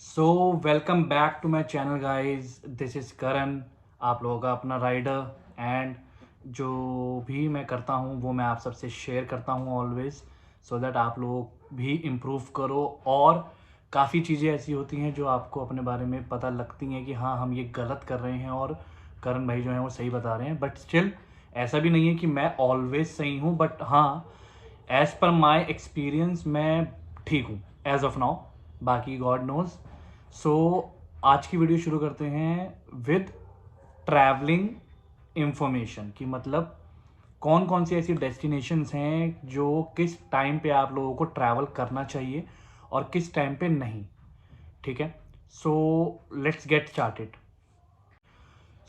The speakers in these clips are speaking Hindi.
So welcome back to my channel guys, this is Karan, आप लोगों का अपना राइडर। एंड जो भी मैं करता हूँ वो मैं आप सबसे शेयर करता हूँ ऑलवेज, सो दैट आप लोग भी इम्प्रूव करो। और काफ़ी चीज़ें ऐसी होती हैं जो आपको अपने बारे में पता लगती हैं कि हाँ, हम ये गलत कर रहे हैं और करण भाई जो हैं वो सही बता रहे हैं। बट स्टिल ऐसा भी नहीं है कि मैं ऑलवेज सही हूँ, बट हाँ, एज पर माई एक्सपीरियंस मैं ठीक हूँ एज ऑफ नाउ। बाकी गॉड नोज। सो आज की वीडियो शुरू करते हैं विद ट्रैवलिंग इंफॉर्मेशन की, मतलब कौन कौन सी ऐसी डेस्टिनेशंस हैं जो किस टाइम पे आप लोगों को ट्रैवल करना चाहिए और किस टाइम पे नहीं। ठीक है, सो लेट्स गेट स्टार्टेड।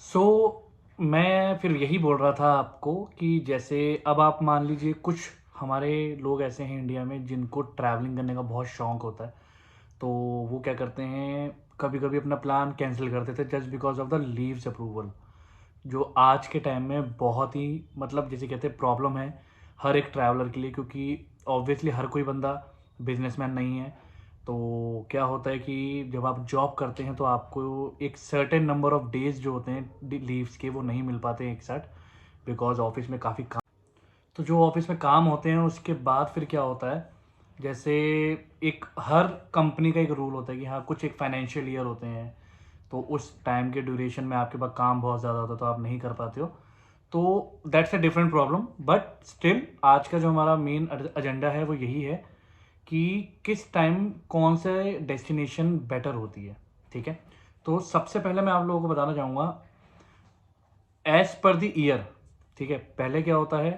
सो मैं फिर यही बोल रहा था आपको कि जैसे अब आप मान लीजिए कुछ हमारे लोग ऐसे हैं इंडिया में जिनको ट्रैवलिंग करने का बहुत शौक होता है। तो वो क्या करते हैं, कभी कभी अपना प्लान कैंसिल कर देते हैं just because of the leaves approval, जो आज के टाइम में बहुत ही मतलब जैसे कहते हैं प्रॉब्लम है हर एक ट्रैवलर के लिए, क्योंकि ऑब्वियसली हर कोई बंदा बिजनेसमैन नहीं है। तो क्या होता है कि जब आप जॉब करते हैं तो आपको एक सर्टेन नंबर ऑफ डेज जो होते हैं लीव्स के वो नहीं मिल पाते हैं एक साथ, बिकॉज ऑफिस में काफ़ी काम। तो जो ऑफिस में काम होते हैं उसके बाद फिर क्या होता है, जैसे एक हर कंपनी का एक रूल होता है कि हाँ, कुछ एक फाइनेंशियल ईयर होते हैं, तो उस टाइम के ड्यूरेशन में आपके पास काम बहुत ज़्यादा होता है तो आप नहीं कर पाते हो। तो that's a different problem, but still आज का जो हमारा मेन एजेंडा है वो यही है कि किस टाइम कौन से डेस्टिनेशन बेटर होती है। ठीक है, तो सबसे पहले मैं आप लोगों को बताना चाहूँगा एज पर द ईयर। ठीक है, पहले क्या होता है,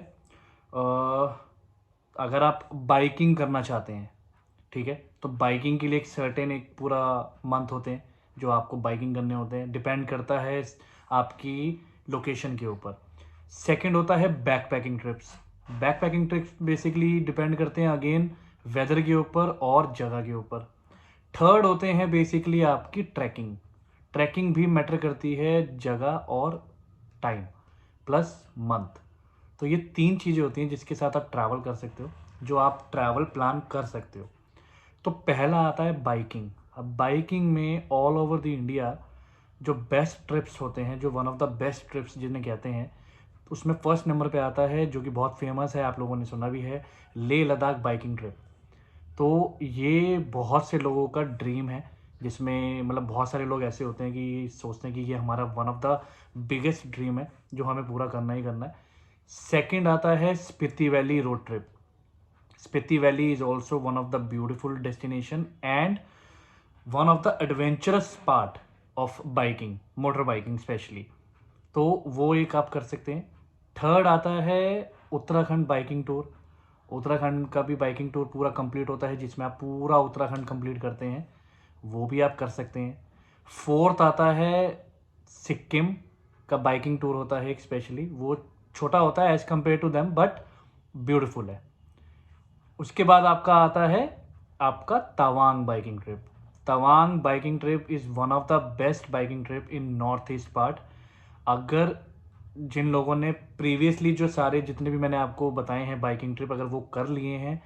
अगर आप बाइकिंग करना चाहते हैं, ठीक है, तो बाइकिंग के लिए एक सर्टेन एक पूरा मंथ होते हैं जो आपको बाइकिंग करने होते हैं, डिपेंड करता है आपकी लोकेशन के ऊपर। सेकंड होता है back packing trips. Back packing trips basically depend करते हैं अगेन वेदर के ऊपर और जगह के ऊपर। थर्ड होते हैं बेसिकली आपकी ट्रैकिंग। ट्रैकिंग भी मैटर करती है जगह और टाइम प्लस मंथ। तो ये तीन चीज़ें होती हैं जिसके साथ आप ट्रैवल कर सकते हो, जो आप ट्रैवल प्लान कर सकते हो। तो पहला आता है बाइकिंग। अब बाइकिंग में ऑल ओवर द इंडिया जो बेस्ट ट्रिप्स होते हैं, जो one of the best trips जिन्हें कहते हैं, उसमें फर्स्ट नंबर पे आता है जो कि बहुत फेमस है, आप लोगों ने सुना भी है, लेह लद्दाख बाइकिंग ट्रिप। तो ये बहुत से लोगों का ड्रीम है, जिसमें मतलब बहुत सारे लोग ऐसे होते हैं कि सोचते हैं कि ये हमारा one of the biggest dream है जो हमें पूरा करना ही करना है। सेकंड आता है Spiti valley road trip. Spiti Valley is also one of the beautiful destination and one of the adventurous part of biking, motor biking specially। तो वो एक आप कर सकते हैं। थर्ड आता है उत्तराखंड बाइकिंग टूर। उत्तराखंड का भी बाइकिंग टूर पूरा कंप्लीट होता है जिसमें आप पूरा उत्तराखंड कंप्लीट करते हैं, वो भी आप कर सकते हैं। फोर्थ आता है सिक्किम का बाइकिंग टूर होता है एक स्पेशली, वो छोटा होता है as compare to them but beautiful है। उसके बाद आपका आता है आपका Tawang biking trip. Tawang biking trip is one of the best biking trip in North East part. अगर जिन लोगों ने प्रीवियसली जो सारे जितने भी मैंने आपको बताए हैं बाइकिंग ट्रिप अगर वो कर लिए हैं,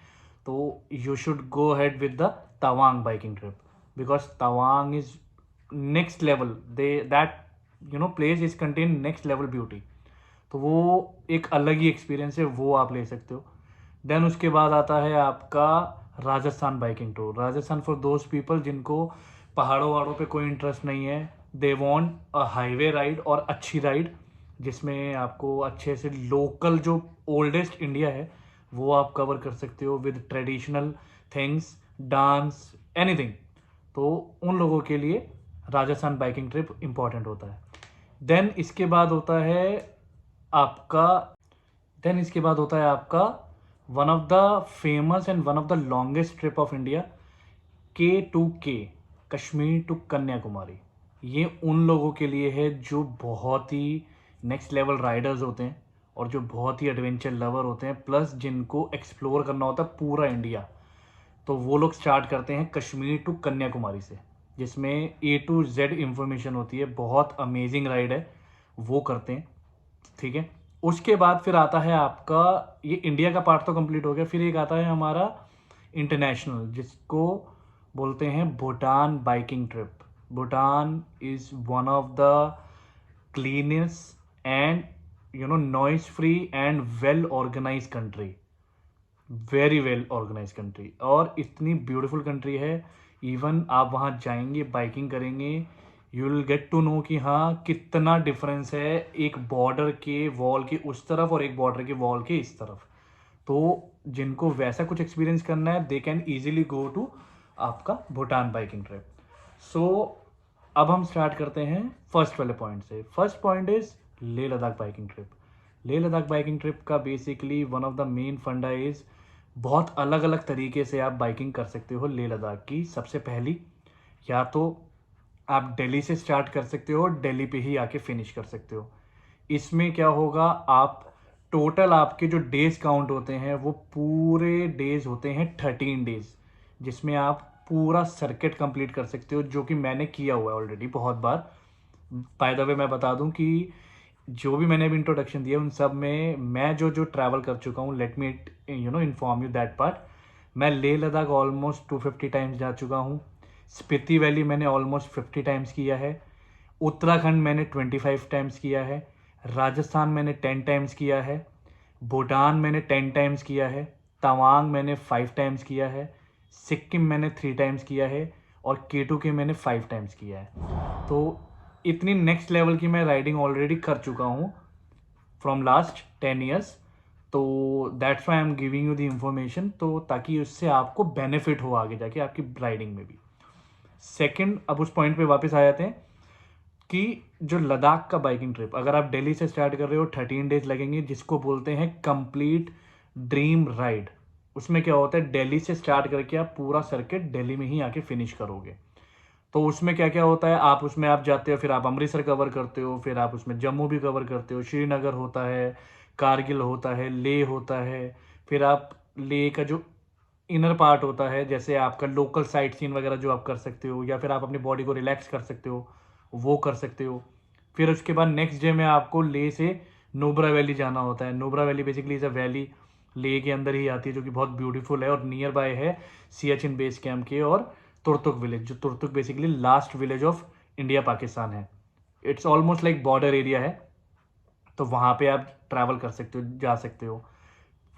तो you should go head with the Tawang biking trip, because Tawang is next level. They that place is contain next level beauty. तो वो एक अलग ही एक्सपीरियंस है, वो आप ले सकते हो। देन उसके बाद आता है आपका Rajasthan biking tour. Rajasthan for those people जिनको पहाड़ों वहाड़ों पे कोई इंटरेस्ट नहीं है, they want a highway ride और अच्छी राइड जिसमें आपको अच्छे से लोकल जो ओल्डेस्ट इंडिया है वो आप कवर कर सकते हो with traditional things, dance, anything. तो उन लोगों के लिए राजस्थान बाइकिंग ट्रिप इम्पॉर्टेंट होता है। देन इसके बाद होता है आपका देन इसके बाद होता है आपका one of the famous and one of the longest trip of India, के, कश्मीर टू कन्याकुमारी। ये उन लोगों के लिए है जो बहुत ही नेक्स्ट लेवल राइडर्स होते हैं और जो बहुत ही एडवेंचर लवर होते हैं, प्लस जिनको एक्सप्लोर करना होता है पूरा इंडिया। तो वो लोग स्टार्ट करते हैं कश्मीर टू कन्याकुमारी से, जिसमें A to Z इंफॉर्मेशन होती है, बहुत अमेजिंग राइड है, वो करते हैं। ठीक है, उसके बाद फिर आता है आपका, ये इंडिया का पार्ट तो कंप्लीट हो गया, फिर एक आता है हमारा इंटरनेशनल, जिसको बोलते हैं Bhutan biking trip. Bhutan is one of the cleanest and noise free and well organise country, very well organise country, और इतनी ब्यूटीफुल कंट्री है। इवन आप वहाँ जाएंगे, बाइकिंग करेंगे, you will get to know कि हाँ कितना डिफरेंस है एक बॉर्डर के वॉल के उस तरफ और एक बॉर्डर के वॉल के इस तरफ। तो जिनको वैसा कुछ एक्सपीरियंस करना है they can easily go to आपका भूटान बाइकिंग ट्रिप। सो अब हम स्टार्ट करते हैं फर्स्ट वाले पॉइंट से। First point is Leh Ladakh biking trip. Leh Ladakh biking trip का basically one of the main funda is बहुत अलग अलग तरीके से आप बाइकिंग कर सकते हो लेह लद्दाख की। सबसे पहली, या तो आप दिल्ली से स्टार्ट कर सकते हो, दिल्ली पे ही आके फिनिश कर सकते हो। इसमें क्या होगा, आप टोटल आपके जो डेज काउंट होते हैं वो पूरे डेज होते हैं 13 डेज, जिसमें आप पूरा सर्किट कंप्लीट कर सकते हो, जो कि मैंने किया हुआ है ऑलरेडी बहुत बार। बाय द वे मैं बता दूं कि जो भी मैंने अभी इंट्रोडक्शन दिया उन सब में मैं जो जो ट्रैवल कर चुका हूँ, let me inform you that part. मैं लेह लद्दाख ऑलमोस्ट 250 टाइम्स जा चुका हूँ। स्पीति वैली मैंने ऑलमोस्ट 50 टाइम्स किया है। उत्तराखंड मैंने 25 टाइम्स किया है। राजस्थान मैंने 10 टाइम्स किया है। भूटान मैंने 10 टाइम्स किया है। तवांग मैंने 5 टाइम्स किया है। सिक्किम मैंने 3 टाइम्स किया है। और केटू के मैंने 5 टाइम्स किया है। तो इतनी नेक्स्ट लेवल की मैं राइडिंग ऑलरेडी कर चुका हूँ फ्रॉम लास्ट 10 ईयर्स। तो that's why I am giving you the information, तो ताकि उससे आपको बेनिफिट हो आगे जाके आपकी राइडिंग में भी। सेकंड, अब उस पॉइंट पे वापस आ जाते हैं कि जो लद्दाख का बाइकिंग ट्रिप, अगर आप दिल्ली से स्टार्ट कर रहे हो 13 डेज लगेंगे, जिसको बोलते हैं कंप्लीट ड्रीम राइड। उसमें क्या होता है, दिल्ली से स्टार्ट करके आप पूरा सर्किट दिल्ली में ही आके फिनिश करोगे। तो उसमें क्या क्या होता है, आप उसमें आप जाते हो, फिर आप अमृतसर कवर करते हो, फिर आप उसमें जम्मू भी कवर करते हो, श्रीनगर होता है, कारगिल होता है, लेह होता है। फिर आप लेह का जो इनर पार्ट होता है, जैसे आपका लोकल साइट सीन वगैरह जो आप कर सकते हो, या फिर आप अपनी बॉडी को रिलैक्स कर सकते हो, वो कर सकते हो। फिर उसके बाद नेक्स्ट डे में आपको लेह से नुब्रा वैली जाना होता है। Nubra valley basically is a valley, Leh के अंदर ही आती है, जो कि बहुत ब्यूटीफुल है और नियर बाय है सियाचिन बेस कैंप के और तुर्तुक विलेज, जो Turtuk basically last village of India Pakistan है। It's almost like border area है। तो वहाँ पे आप ट्रैवल कर सकते हो, जा सकते हो।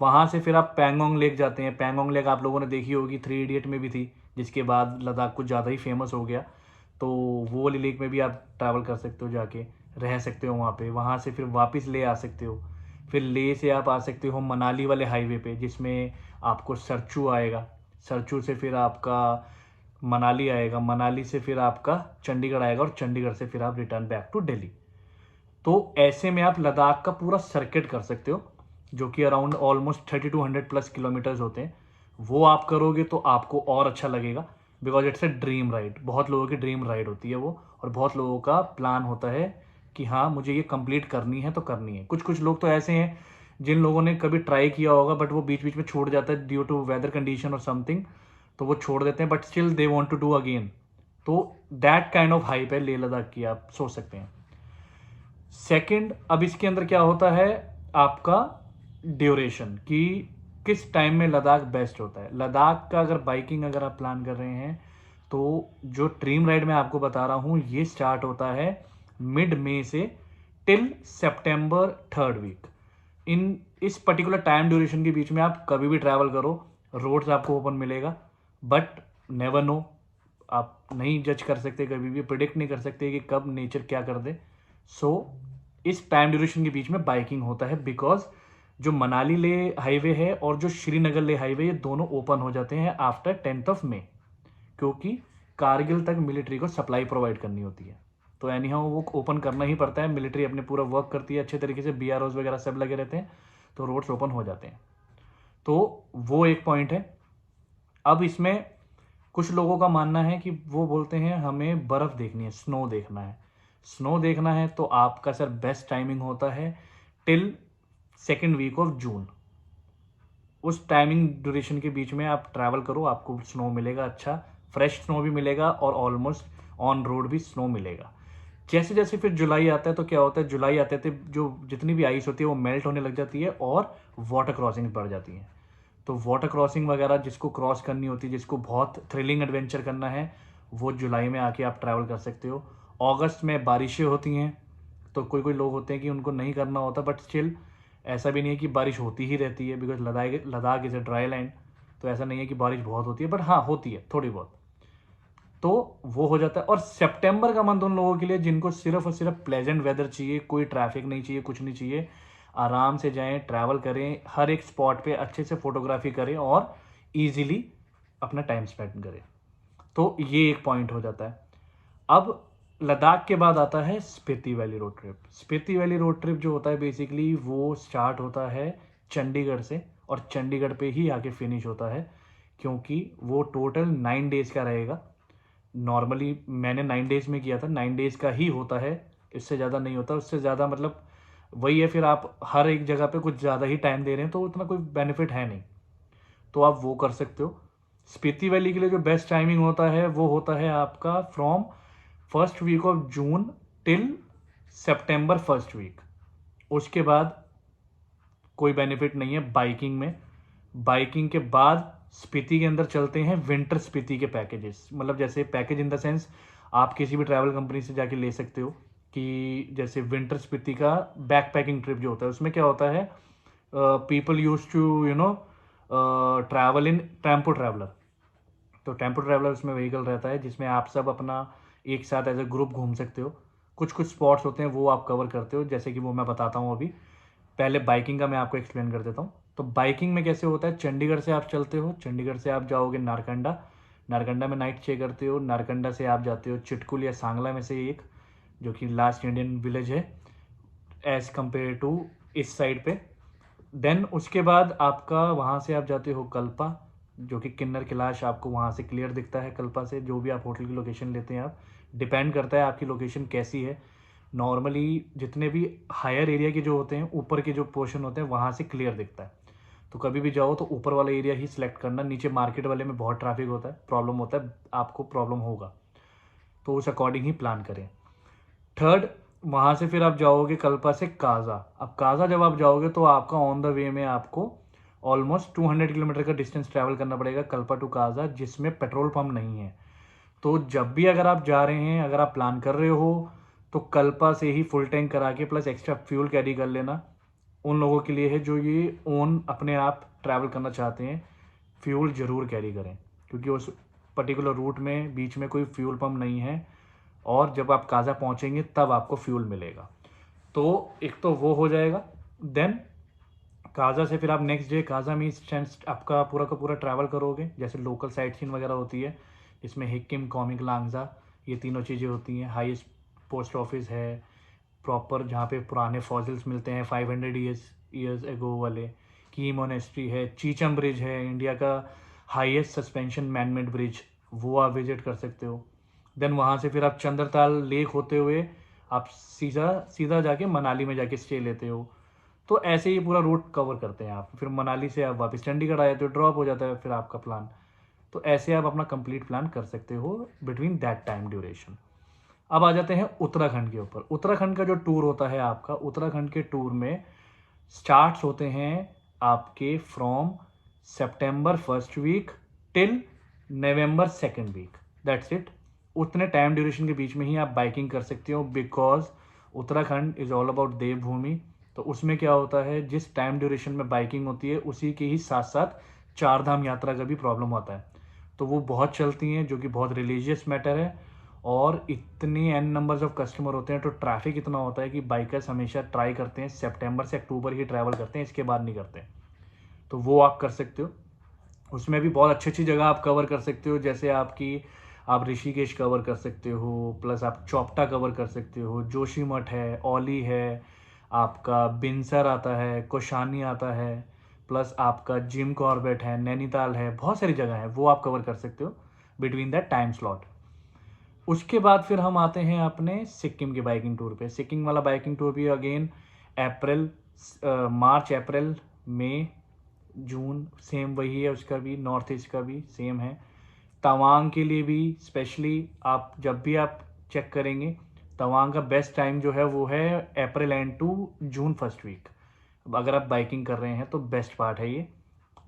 वहाँ से फिर आप पैंगोंग लेक जाते हैं। पैंगोंग लेक आप लोगों ने देखी होगी, 3 इडियट में भी थी, जिसके बाद लद्दाख कुछ ज़्यादा ही फेमस हो गया। तो वो वाली लेक में भी आप ट्रैवल कर सकते हो, जाके रह सकते हो वहाँ पे। वहाँ से फिर वापस ले आ सकते हो। फिर ले से आप आ सकते हो मनाली वाले हाईवे पे, जिसमें आपको सरचू आएगा। सरचू से फिर आपका मनाली आएगा, मनाली से फिर आपका चंडीगढ़ आएगा, और चंडीगढ़ से फिर आप रिटर्न बैक टू दिल्ली। तो ऐसे में आप लद्दाख का पूरा सर्किट कर सकते हो, जो कि अराउंड ऑलमोस्ट 3200+ किलोमीटर्स होते हैं। वो आप करोगे तो आपको और अच्छा लगेगा, because it's a dream ride. बहुत लोगों की ड्रीम राइड होती है वो, और बहुत लोगों का प्लान होता है कि हाँ मुझे ये कंप्लीट करनी है तो करनी है। कुछ कुछ लोग तो ऐसे हैं जिन लोगों ने कभी ट्राई किया होगा, बट वो बीच बीच में छूट जाता है ड्यू टू वेदर कंडीशन और समथिंग, तो वो छोड़ देते हैं, but still they want to do again. तो दैट काइंड ऑफ हाइप है लेह लद्दाख की, आप सोच सकते हैं। सेकंड, अब इसके अंदर क्या होता है, आपका ड्यूरेशन कि किस टाइम में लद्दाख बेस्ट होता है। लद्दाख का अगर बाइकिंग अगर आप प्लान कर रहे हैं, तो जो ड्रीम राइड मैं आपको बता रहा हूँ ये स्टार्ट होता है मिड मई से टिल सितंबर 3rd वीक। इस पर्टिकुलर टाइम ड्यूरेशन के बीच में आप कभी भी ट्रैवल करो, रोड्स आपको ओपन मिलेगा, बट नेवर नो, आप नहीं जज कर सकते, कभी भी प्रिडिक्ट नहीं कर सकते कि कब नेचर क्या कर दे। सो इस टाइम ड्यूरेशन के बीच में बाइकिंग होता है, बिकॉज जो मनाली ले हाईवे है और जो श्रीनगर ले हाईवे, ये दोनों ओपन हो जाते हैं आफ्टर 10th मई, क्योंकि कारगिल तक मिलिट्री को सप्लाई प्रोवाइड करनी होती है। तो एनी हाउ वो ओपन करना ही पड़ता है, मिलिट्री अपने पूरा वर्क करती है अच्छे तरीके से, BROs वगैरह सब लगे रहते हैं, तो रोड्स ओपन हो जाते हैं। तो वो एक पॉइंट है। अब इसमें कुछ लोगों का मानना है कि वो बोलते हैं हमें बर्फ़ देखनी है, स्नो देखना है। स्नो देखना है तो आपका सर बेस्ट टाइमिंग होता है टिल 2nd वीक ऑफ जून। उस टाइमिंग ड्यूरेशन के बीच में आप ट्रैवल करो, आपको स्नो मिलेगा, अच्छा फ्रेश स्नो भी मिलेगा और ऑलमोस्ट ऑन रोड भी स्नो मिलेगा। जैसे जैसे फिर जुलाई आता है तो क्या होता है, जुलाई आते आते जो जितनी भी आइस होती है वो मेल्ट होने लग जाती है और वाटर क्रॉसिंग बढ़ जाती हैं। तो वाटर क्रॉसिंग वगैरह जिसको क्रॉस करनी होती है, जिसको बहुत थ्रिलिंग एडवेंचर करना है, वो जुलाई में आके आप ट्रैवल कर सकते हो। अगस्त में बारिशें होती हैं, तो कोई कोई लोग होते हैं कि उनको नहीं करना होता, बट स्टिल ऐसा भी नहीं है कि बारिश होती ही रहती है, because Ladakh is a dry land. तो ऐसा नहीं है कि बारिश बहुत होती है, बट हाँ होती है थोड़ी बहुत। तो वो हो जाता है। और सितंबर का मंथ उन लोगों के लिए जिनको सिर्फ और सिर्फ प्लेजेंट वेदर चाहिए, कोई ट्रैफिक नहीं चाहिए, कुछ नहीं चाहिए, आराम से जाएं, ट्रैवल करें, हर एक स्पॉट पे अच्छे से फोटोग्राफी करें और इजीली अपना टाइम स्पेंड करें। तो ये एक पॉइंट हो जाता है। अब लद्दाख के बाद आता है Spiti valley road trip. Spiti valley road trip जो होता है बेसिकली वो स्टार्ट होता है चंडीगढ़ से, और चंडीगढ़ पे ही आके फिनिश होता है, क्योंकि वो टोटल 9 डेज का रहेगा। नॉर्मली मैंने 9 डेज में किया था, 9 डेज का ही होता है, इससे ज़्यादा नहीं होता। उससे ज़्यादा मतलब वही है, फिर आप हर एक जगह पे कुछ ज़्यादा ही टाइम दे रहे हैं तो उतना कोई बेनिफिट है नहीं, तो आप वो कर सकते हो। स्पीति वैली के लिए जो बेस्ट टाइमिंग होता है वो होता है आपका from first week of June till सितंबर फर्स्ट वीक। उसके बाद कोई बेनिफिट नहीं है बाइकिंग में। बाइकिंग के बाद स्पीति के अंदर चलते हैं विंटर स्पीति के पैकेजेस, मतलब जैसे पैकेज इन द सेंस आप किसी भी ट्रैवल कंपनी से जाके ले सकते हो, कि जैसे विंटर स्पीति का बैक पैकिंग ट्रिप जो होता है उसमें क्या होता है, people use to travel in tempo traveller. तो टेम्पो ट्रैवलर उसमें व्हीकल रहता है जिसमें आप सब अपना एक साथ एज ए ग्रुप घूम सकते हो। कुछ कुछ स्पॉट्स होते हैं वो आप कवर करते हो, जैसे कि वो मैं बताता हूँ अभी। पहले बाइकिंग का मैं आपको एक्सप्लेन कर देता हूँ। तो बाइकिंग में कैसे होता है, चंडीगढ़ से आप चलते हो, चंडीगढ़ से आप जाओगे नारकंडा, नारकंडा में नाइट स्टे करते हो, नारकंडा से आप जाते हो चिटकुल या सांगला में से एक, जो कि लास्ट इंडियन विलेज है एज कम्पेयर टू इस साइड पे। देन उसके बाद आपका वहाँ से आप जाते हो कल्पा, जो कि किन्नर कैलाश आपको वहाँ से क्लियर दिखता है कल्पा से, जो भी आप होटल की लोकेशन लेते हैं। आप डिपेंड करता है आपकी लोकेशन कैसी है। नॉर्मली जितने भी हायर एरिया के जो होते हैं, ऊपर के जो पोर्शन होते हैं वहाँ से क्लियर दिखता है। तो कभी भी जाओ तो ऊपर वाला एरिया ही सिलेक्ट करना, नीचे मार्केट वाले में बहुत ट्रैफिक होता है, प्रॉब्लम होता है, आपको प्रॉब्लम होगा, तो उस अकॉर्डिंग ही प्लान करें। थर्ड, वहाँ से फिर आप जाओगे कल्पा से काजा। अब काजा जब आप जाओगे तो आपका ऑन द वे में आपको ऑलमोस्ट 200 किलोमीटर का डिस्टेंस ट्रैवल करना पड़ेगा कल्पा टू काजा, जिसमें पेट्रोल पंप नहीं है। तो जब भी अगर आप जा रहे हैं, अगर आप प्लान कर रहे हो, तो कल्पा से ही फुल टैंक करा के प्लस एक्स्ट्रा फ्यूल कैरी कर लेना। उन लोगों के लिए है जो ये ओन अपने आप ट्रैवल करना चाहते हैं, फ्यूल ज़रूर कैरी करें, क्योंकि उस पर्टिकुलर रूट में बीच में कोई फ्यूल पंप नहीं है, और जब आप काजा पहुंचेंगे तब आपको फ्यूल मिलेगा। तो एक तो वो हो जाएगा। देन काजा से फिर आप नेक्स्ट डे काजा में आपका पूरा का पूरा ट्रैवल करोगे, जैसे लोकल साइट सीन वगैरह होती है, इसमें हिक्किम, कॉमिक, लांगजा, ये तीनों चीज़ें होती हैं। हाईएस्ट पोस्ट ऑफिस है प्रॉपर, जहाँ पे पुराने फॉसिल्स मिलते हैं 500 ईयर्स एगो वाले। की मोनेस्ट्री है, चीचम ब्रिज है, इंडिया का हाईएस्ट सस्पेंशन मैनमेड ब्रिज, वो आप विजिट कर सकते हो। देन वहाँ से फिर आप चंद्रताल लेक होते हुए आप सीधा सीधा जाके मनाली में जाके स्टे लेते हो। तो ऐसे ही पूरा रूट कवर करते हैं आप। फिर मनाली से आप वापस चंडीगढ़ आए तो ड्रॉप हो जाता है फिर आपका प्लान। तो ऐसे आप अपना कंप्लीट प्लान कर सकते हो बिटवीन दैट टाइम ड्यूरेशन। अब आ जाते हैं उत्तराखंड के ऊपर। उत्तराखंड का जो टूर होता है आपका, उत्तराखंड के टूर में स्टार्ट्स होते हैं आपके from September first week till November second week, that's it. उतने टाइम ड्यूरेशन के बीच में ही आप बाइकिंग कर सकते हो, because Uttarakhand is all about Devbhoomi. तो उसमें क्या होता है, जिस टाइम ड्यूरेशन में बाइकिंग होती है उसी के ही साथ साथ चार धाम यात्रा का भी प्रॉब्लम होता है। तो वो बहुत चलती हैं, जो कि बहुत रिलीजियस मैटर है, और इतनी एन नंबर्स ऑफ कस्टमर होते हैं, तो ट्रैफिक इतना होता है कि बाइकर्स हमेशा ट्राई करते हैं सितंबर से अक्टूबर ही ट्रैवल करते हैं, इसके बाद नहीं करते। तो वो आप कर सकते हो। उसमें भी बहुत अच्छी अच्छी जगह आप कवर कर सकते हो, जैसे आप ऋषिकेश कवर कर सकते हो, प्लस आप चौपटा कवर कर सकते हो, जोशीमठ है, औली है, आपका बिनसर आता है, कोशानी आता है, प्लस आपका जिम कॉर्बेट है, नैनीताल है, बहुत सारी जगह है, वो आप कवर कर सकते हो बिटवीन दैट टाइम स्लॉट। उसके बाद फिर हम आते हैं अपने सिक्किम के बाइकिंग टूर पे। सिक्किम वाला बाइकिंग टूर भी अगेन अप्रैल, मार्च, अप्रैल, मई, जून, सेम वही है, उसका भी नॉर्थ ईस्ट का भी सेम है। तवांग के लिए भी स्पेशली आप जब भी आप चेक करेंगे, तवांग का बेस्ट टाइम जो है वो है April end to June first week. अगर आप बाइकिंग कर रहे हैं तो बेस्ट पार्ट है ये।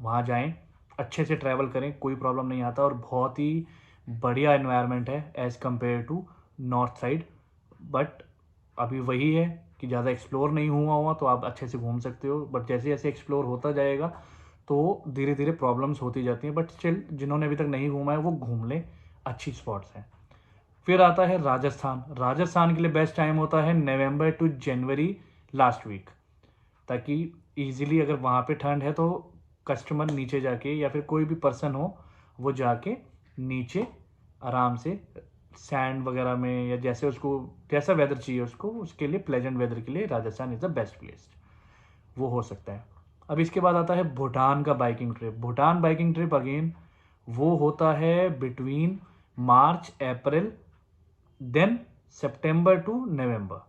वहाँ जाएं, अच्छे से ट्रैवल करें, कोई प्रॉब्लम नहीं आता और बहुत ही बढ़िया एनवायरनमेंट है as compare to north side. But अभी वही है कि ज़्यादा एक्सप्लोर नहीं हुआ तो आप अच्छे से घूम सकते हो, बट जैसे जैसे एक्सप्लोर होता जाएगा तो धीरे धीरे प्रॉब्लम्स होती जाती हैं, बट स्टिल जिन्होंने अभी तक नहीं घूमा है वो घूम लें, अच्छी स्पॉट्स हैं। फिर आता है राजस्थान। राजस्थान के लिए बेस्ट टाइम होता है नवंबर टू जनवरी लास्ट वीक, ताकि इजीली अगर वहाँ पे ठंड है तो कस्टमर नीचे जाके या फिर कोई भी पर्सन हो वो जाके नीचे आराम से सैंड वगैरह में या जैसे उसको जैसा वेदर चाहिए उसको, उसके लिए प्लेजेंट वेदर के लिए Rajasthan is the best place, वो हो सकता है। अब इसके बाद आता है भूटान का biking trip. Bhutan biking trip again वो होता है between March April then September to November,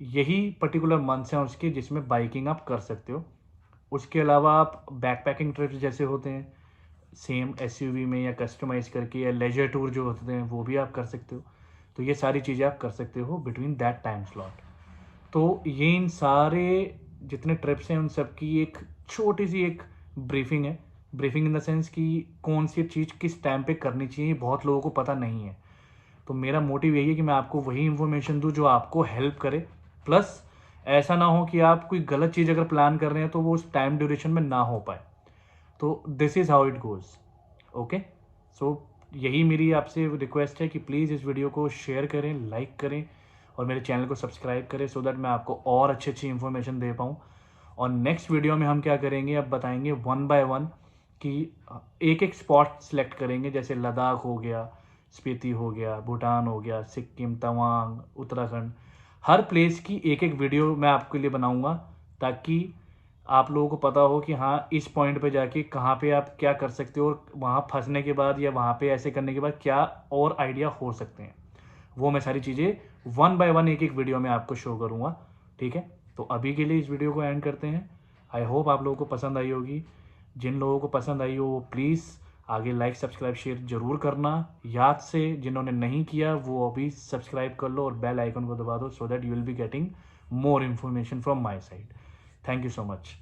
यही पर्टिकुलर मंथ्स हैं उसके जिसमें बाइकिंग आप कर सकते हो। उसके अलावा आप बैकपैकिंग ट्रिप्स जैसे होते हैं सेम एसयूवी में या कस्टमाइज करके, या लेजर टूर जो होते हैं वो भी आप कर सकते हो। तो ये सारी चीज़ें आप कर सकते हो बिटवीन दैट टाइम स्लॉट। तो ये इन सारे जितने ट्रिप्स हैं उन सब की एक छोटी सी एक ब्रीफिंग है। ब्रीफिंग इन द सेंस कि कौन सी चीज़ किस टाइम पे करनी चाहिए, बहुत लोगों को पता नहीं है। तो मेरा मोटिव यही है कि मैं आपको वही इन्फॉर्मेशन दूँ जो आपको हेल्प करे, प्लस ऐसा ना हो कि आप कोई गलत चीज़ अगर प्लान कर रहे हैं तो वो उस टाइम ड्यूरेशन में ना हो पाए। तो this is how it goes. Okay, so यही मेरी आपसे रिक्वेस्ट है कि प्लीज़ इस वीडियो को शेयर करें, लाइक करें और मेरे चैनल को सब्सक्राइब करें सो दैट मैं आपको और अच्छी अच्छी इन्फॉर्मेशन दे पाऊँ। और नेक्स्ट वीडियो में हम क्या करेंगे, अब बताएंगे वन बाय वन कि एक एक स्पॉट सेलेक्ट करेंगे, जैसे लद्दाख हो गया, स्पीति हो गया, भूटान हो गया, सिक्किम, तवांग, उत्तराखंड, हर प्लेस की एक एक वीडियो मैं आपके लिए बनाऊंगा ताकि आप लोगों को पता हो कि हाँ इस पॉइंट पे जाके कहाँ पे आप क्या कर सकते हो और वहाँ फंसने के बाद या वहाँ पे ऐसे करने के बाद क्या और आइडिया हो सकते हैं। वो मैं सारी चीज़ें वन बाय वन एक एक वीडियो में आपको शो करूँगा। ठीक है, तो अभी के लिए इस वीडियो को एंड करते हैं। आई होप आप लोगों को पसंद आई होगी। जिन लोगों को पसंद आई हो वो प्लीज़ आगे लाइक सब्सक्राइब शेयर ज़रूर करना। याद से जिन्होंने नहीं किया वो अभी सब्सक्राइब कर लो और बेल आइकन को दबा दो so that you will be getting more information from my side. Thank you so much.